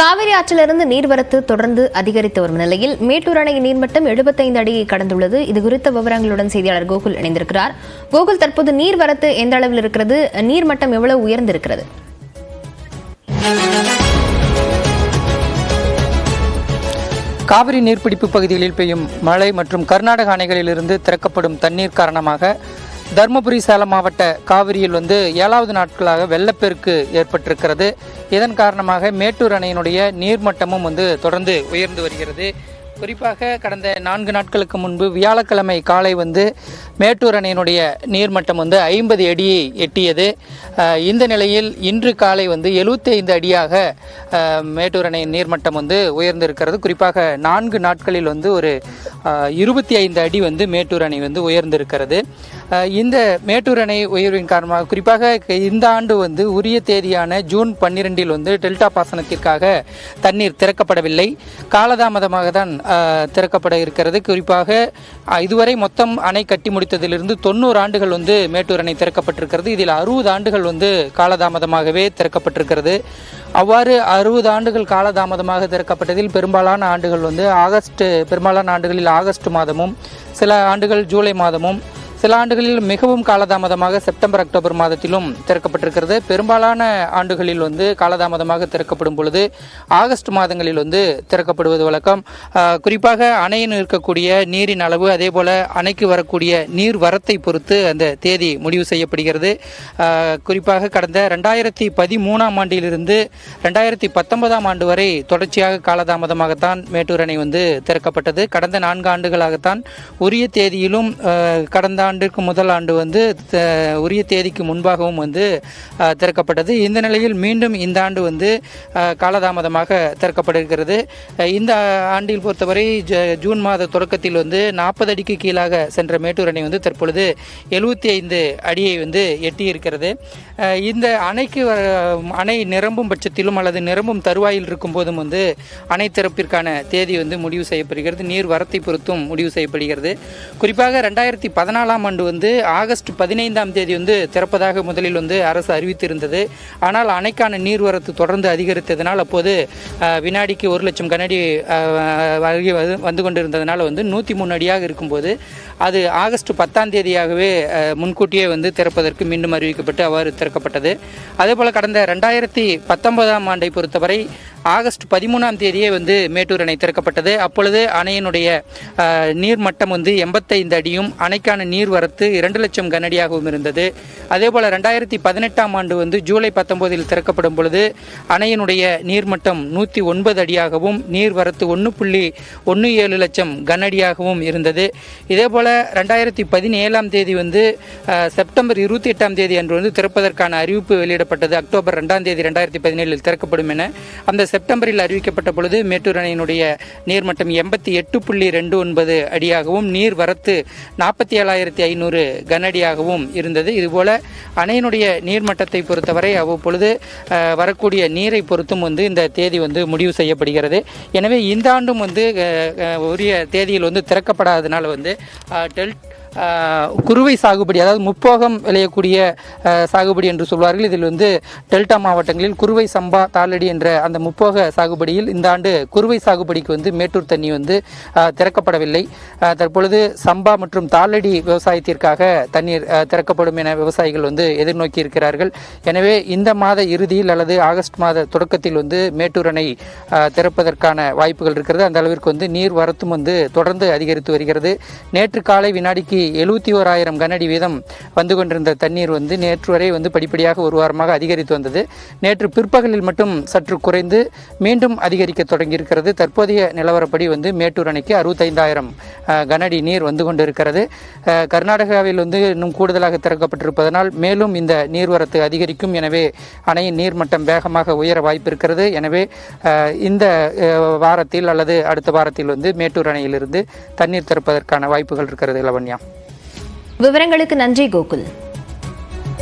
காவிரி ஆற்றிலிருந்து நீர்வரத்து தொடர்ந்து அதிகரித்து வரும் நிலையில் மேட்டூர் அணையின் நீர்மட்டம் 75 அடியை கடந்துள்ளது. இது குறித்த விவரங்களுடன் செய்தியாளர் கோகுல் இணைந்திருக்கிறார். கோகுல், தற்போது நீர்வரத்து எந்த அளவில் இருக்கிறது? நீர்மட்டம் எவ்வளவு உயர்ந்திருக்கிறது? காவிரி நீர்பிடிப்பு பகுதிகளில் பெய்யும் மழை மற்றும் கர்நாடக அணைகளிலிருந்து திறக்கப்படும் தண்ணீர் காரணமாக தருமபுரி சேலம் மாவட்ட காவிரியில் 7வது நாட்களாக வெள்ளப்பெருக்கு ஏற்பட்டிருக்கிறது. இதன் காரணமாக மேட்டூர் அணையினுடைய நீர்மட்டமும் தொடர்ந்து உயர்ந்து வருகிறது. குறிப்பாக கடந்த 4 நாட்களுக்கு முன்பு வியாழக்கிழமை காலை மேட்டூர் அணையினுடைய நீர்மட்டம் 50 அடியை எட்டியது. இந்த நிலையில் இன்று காலை 75 அடியாக மேட்டூர் அணையின் நீர்மட்டம் உயர்ந்திருக்கிறது. குறிப்பாக 4 நாட்களில் ஒரு 25 அடி மேட்டூர் அணை உயர்ந்திருக்கிறது. இந்த மேட்டூர் அணை உயர்வின் காரணமாக குறிப்பாக இந்த ஆண்டு உரிய தேதியான ஜூன் 12 டெல்டா பாசனத்திற்காக தண்ணீர் திறக்கப்படவில்லை. காலதாமதமாக தான் திறக்கப்பட இருக்கிறது. குறிப்பாக இதுவரை மொத்தம் அணை கட்டி முடித்ததிலிருந்து 90 ஆண்டுகள் மேட்டூர் அணை திறக்கப்பட்டிருக்கிறது. இதில் 60 ஆண்டுகள் காலதாமதமாகவே திறக்கப்பட்டிருக்கிறது. அவ்வாறு 60 ஆண்டுகள் காலதாமதமாக திறக்கப்பட்டதில் பெரும்பாலான ஆண்டுகளில் ஆகஸ்ட் மாதமும், சில ஆண்டுகள் ஜூலை மாதமும், சில ஆண்டுகளில் மிகவும் காலதாமதமாக செப்டம்பர் அக்டோபர் மாதத்திலும் திறக்கப்பட்டிருக்கிறது. பெரும்பாலான ஆண்டுகளில் காலதாமதமாக திறக்கப்படும் பொழுது ஆகஸ்ட் மாதங்களில் திறக்கப்படுவது வழக்கம். குறிப்பாக அணையில் இருக்கக்கூடிய நீரின் அளவு, அதே போல அணைக்கு வரக்கூடிய நீர் வரத்தை பொறுத்து அந்த தேதி முடிவு செய்யப்படுகிறது. குறிப்பாக கடந்த 2013ஆம் ஆண்டிலிருந்து 2019ஆம் ஆண்டு வரை தொடர்ச்சியாக காலதாமதமாகத்தான் மேட்டூர் அணை திறக்கப்பட்டது. கடந்த 4 ஆண்டுகளாகத்தான் உரிய தேதியிலும் கடந்த ஆண்டிற்கு முதல் ஆண்டு உரிய தேதிக்கு முன்பாகவும் திறக்கப்பட்டது. இந்த நிலையில் மீண்டும் இந்த ஆண்டு காலதாமதமாக திறக்கப்படுகிறது. இந்த ஆண்டில் பொறுத்தவரை ஜூன் மாத தொடக்கத்தில் 40 அடிக்கு கீழாக சென்ற மேட்டூர் அணை தற்பொழுது 75 அடியை எட்டியிருக்கிறது. இந்த அணை நிரம்பும் பட்சத்திலும் அல்லது நிரம்பும் தருவாயில் இருக்கும் போதும் அணை திறப்பிற்கான தேதி முடிவு செய்யப்படுகிறது. நீர் வரத்தை பொறுத்தும் முடிவு செய்யப்படுகிறது. குறிப்பாக 2014ஆம் ஆண்டு ஆகஸ்ட் 15ஆம் தேதி திறப்பதாக முதலில் அரசு அறிவித்திருந்தது. ஆனால் அணைக்கான நீர்வரத்து தொடர்ந்து அதிகரித்ததனால் அப்போது வினாடிக்கு 1 லட்சம் கனஅடி வந்து கொண்டிருந்ததனால் 103 அடியாக இருக்கும்போது அது ஆகஸ்ட் 10ஆம் தேதியாகவே முன்கூட்டியே திறப்பதற்கு மீண்டும் அறிவிக்கப்பட்டு அவ்வாறு திறக்கப்பட்டது. அதேபோல் கடந்த 2019ஆம் ஆண்டை பொறுத்தவரை ஆகஸ்ட் 13ஆம் தேதியே மேட்டூர் அணை திறக்கப்பட்டது. அப்பொழுது அணையினுடைய நீர்மட்டம் 85 அடியும் அணைக்கான நீர்வரத்து 2 லட்சம் கனஅடியாகவும் இருந்தது. அதேபோல் 2018ஆம் ஆண்டு ஜூலை 19இல் திறக்கப்படும் பொழுது அணையினுடைய நீர்மட்டம் 109 அடியாகவும் நீர்வரத்து 1.17 லட்சம் கனஅடியாகவும் இருந்தது. இதேபோல 2017ஆம் தேதி செப்டம்பர் 28ஆம் தேதி அன்று திறப்பதற்கான அறிவிப்பு வெளியிடப்பட்டது. அக்டோபர் 2ஆம் தேதி 2017இல் திறக்கப்படும் என. அந்த செப்டம்பரில் அறிவிக்கப்பட்ட பொழுது மேட்டூர் அணையினுடைய நீர்மட்டம் 88.29 அடியாகவும் நீர்வரத்து 47,500 கனஅடியாகவும் இருந்தது. இதுபோல அணையினுடைய நீர்மட்டத்தை பொறுத்தவரை அவ்வப்பொழுது வரக்கூடிய நீரை பொறுத்தும் இந்த தேதி முடிவு செய்யப்படுகிறது. எனவே இந்த ஆண்டும் உரிய தேதியில் திறக்கப்படாததுனால குறுவை சாகுபடி, அதாவது முப்போகம் விளையக்கூடிய சாகுபடி என்று சொல்வார்கள். இதில் டெல்டா மாவட்டங்களில் குறுவை, சம்பா, தாளடி என்ற அந்த முப்போக சாகுபடியில் இந்த ஆண்டு குறுவை சாகுபடிக்கு மேட்டூர் தண்ணி திறக்கப்படவில்லை. தற்பொழுது சம்பா மற்றும் தாளடி விவசாயத்திற்காக தண்ணீர் திறக்கப்படும் என விவசாயிகள் எதிர்நோக்கி இருக்கிறார்கள். எனவே இந்த மாத இறுதியில் அல்லது ஆகஸ்ட் மாத தொடக்கத்தில் மேட்டூர் அணை திறப்பதற்கான வாய்ப்புகள் இருக்கிறது. அந்த அளவிற்கு நீர் வரத்தும் தொடர்ந்து அதிகரித்து வருகிறது. நேற்று காலை வினாடிக்கு 71,000 கனஅடி வீதம் வந்து கொண்டிருந்த தண்ணீர் நேற்று வரை படிப்படியாக ஒரு வாரமாக அதிகரித்து வந்தது. நேற்று பிற்பகலில் மட்டும் சற்று குறைந்து மீண்டும் அதிகரிக்க தொடங்கியிருக்கிறது. தற்போதைய நிலவரப்படி மேட்டூர் அணைக்கு 65,000 கனஅடி நீர் வந்து கொண்டிருக்கிறது. கர்நாடகாவில் இன்னும் கூடுதலாக திறக்கப்பட்டிருப்பதனால் மேலும் இந்த நீர்வரத்து அதிகரிக்கும். எனவே அணையின் நீர்மட்டம் வேகமாக உயர வாய்ப்பு இருக்கிறது. எனவே இந்த வாரத்தில் அல்லது அடுத்த வாரத்தில் மேட்டூர் அணையிலிருந்து தண்ணீர் திறப்பதற்கான வாய்ப்புகள் இருக்கிறது. லவண்யா, விவரங்களுக்கு நன்றி கோகுல்.